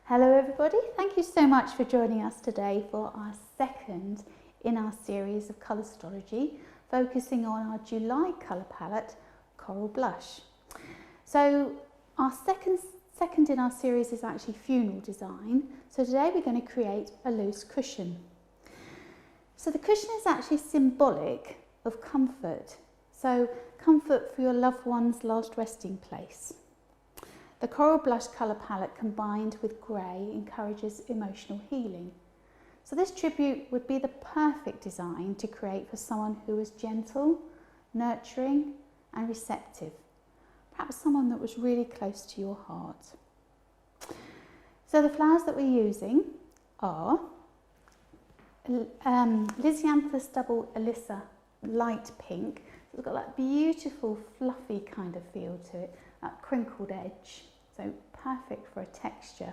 Hello everybody, thank you so much for joining us today for our second in our series of colourstology, focusing on our July colour palette, Coral Blush. So our second in our series is actually funeral design. So today we're going to create a loose cushion. So the cushion is actually symbolic of comfort. So comfort for your loved one's last resting place. The Coral Blush colour palette combined with grey encourages emotional healing. So this tribute would be the perfect design to create for someone who is gentle, nurturing and receptive. Perhaps someone that was really close to your heart. So the flowers that we're using are Lysianthus double Alyssa light pink. So it's got that beautiful fluffy kind of feel to it, that crinkled edge. So perfect for a texture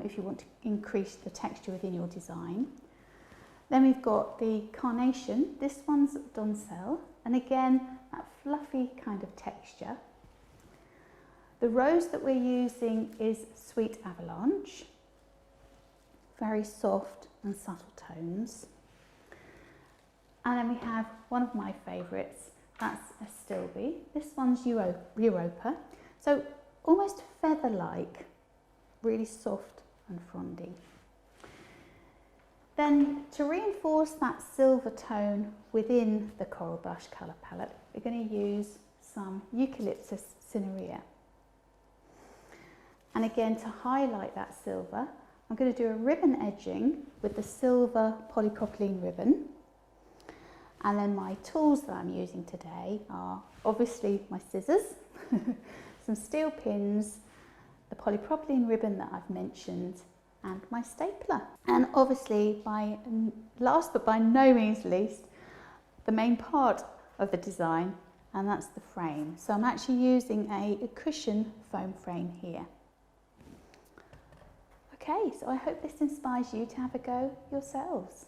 if you want to increase the texture within your design. Then we've got the carnation. This one's Doncel, and again that fluffy kind of texture. The rose that we're using is Sweet Avalanche. Very soft and subtle tones. And then we have one of my favourites, that's Astilbe. This one's Europa. So almost feather-like, really soft and frondy. Then to reinforce that silver tone within the Coral Blush colour palette, we're going to use some Eucalyptus cinerea. And again, to highlight that silver, I'm going to do a ribbon edging with the silver polypropylene ribbon. And then my tools that I'm using today are obviously my scissors, some steel pins, the polypropylene ribbon that I've mentioned, and my stapler. And obviously, last but by no means least, the main part of the design, and that's the frame. So I'm actually using a cushion foam frame here. Okay, so I hope this inspires you to have a go yourselves.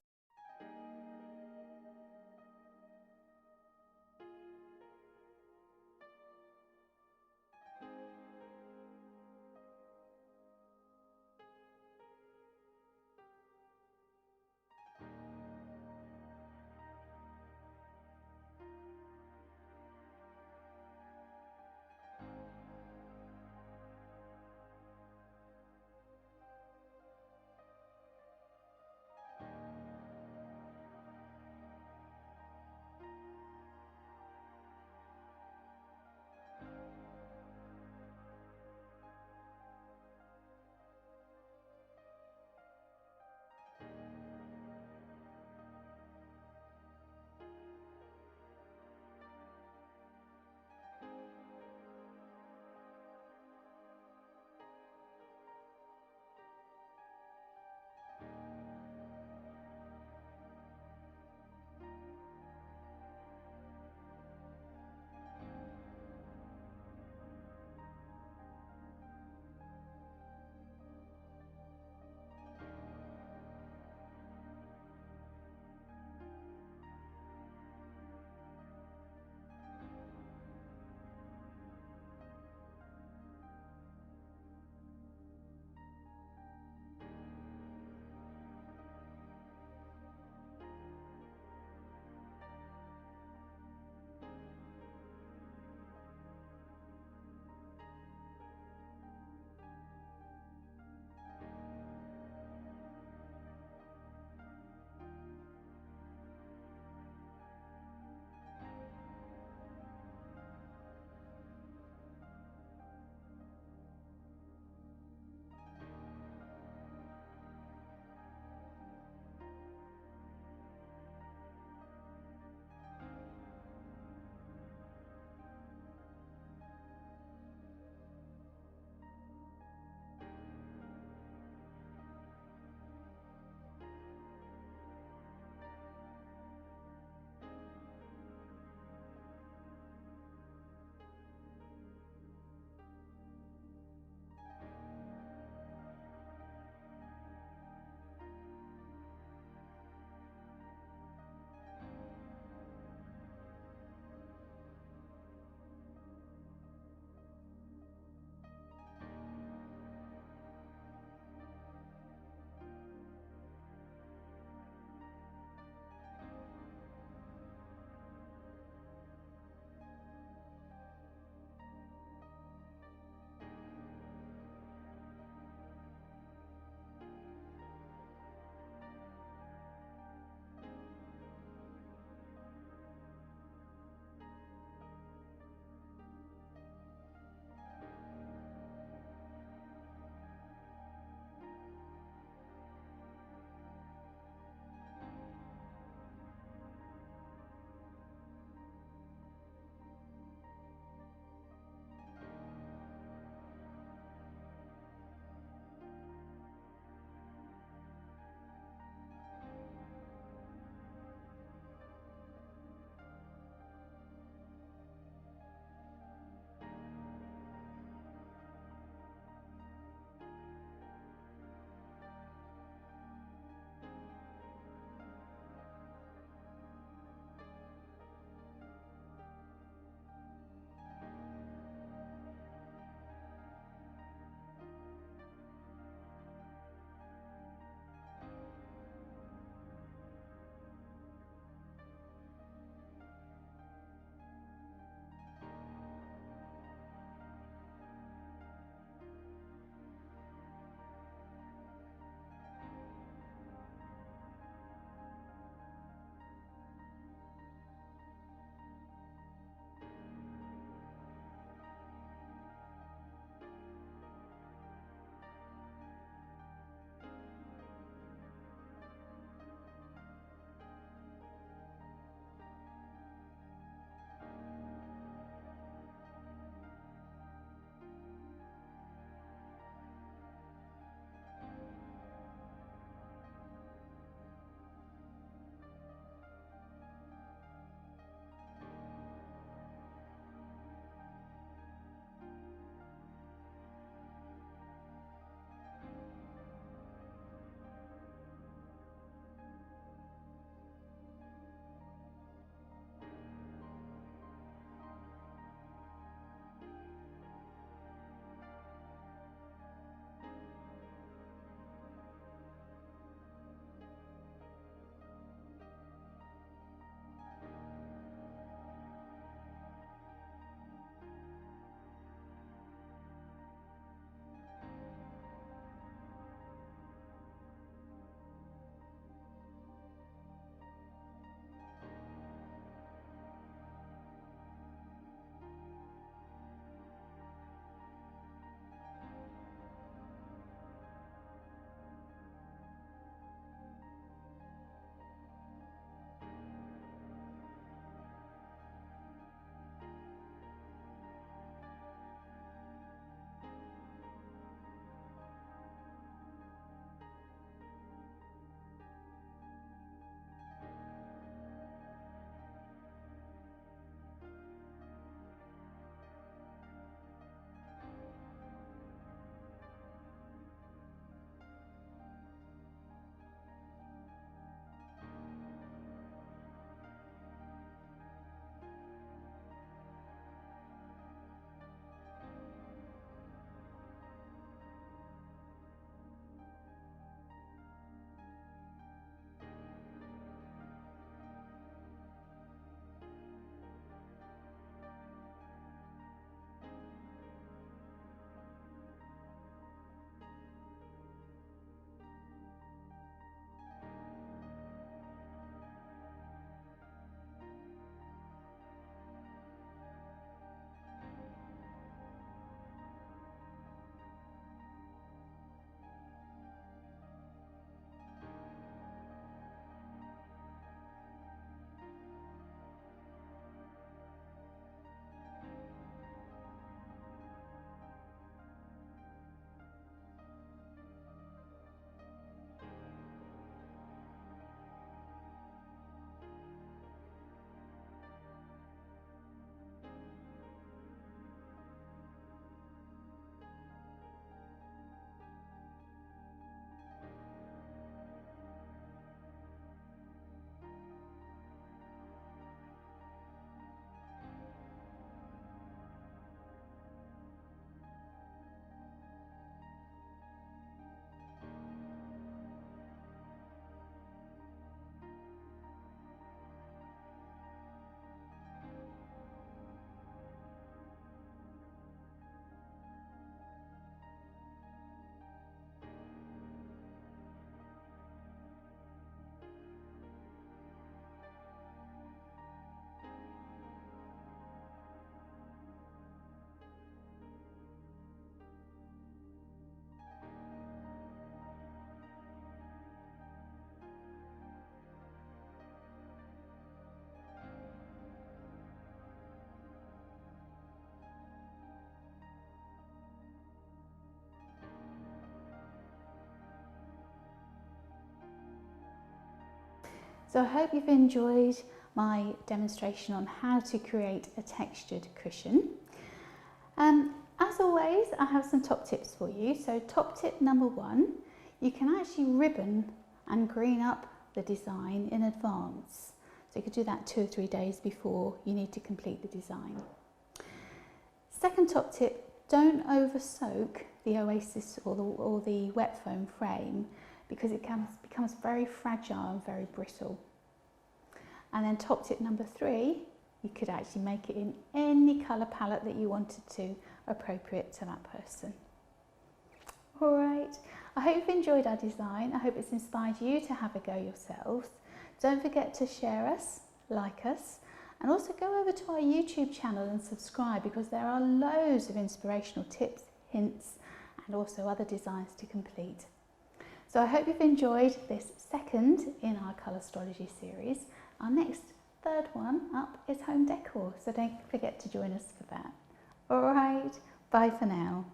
So I hope you've enjoyed my demonstration on how to create a textured cushion. As always, I have some top tips for you. So top tip number 1, you can actually ribbon and green up the design in advance. So you could do that 2 or 3 days before you need to complete the design. Second top tip, don't over soak the Oasis or the wet foam frame, because it becomes very fragile and very brittle. And then top tip number 3, you could actually make it in any colour palette that you wanted to, appropriate to that person. Alright, I hope you've enjoyed our design. I hope it's inspired you to have a go yourselves. Don't forget to share us, like us, and also go over to our YouTube channel and subscribe, because there are loads of inspirational tips, hints, and also other designs to complete. So I hope you've enjoyed this second in our Colourstrology series. Our next third one up is home decor, so don't forget to join us for that. Alright, bye for now.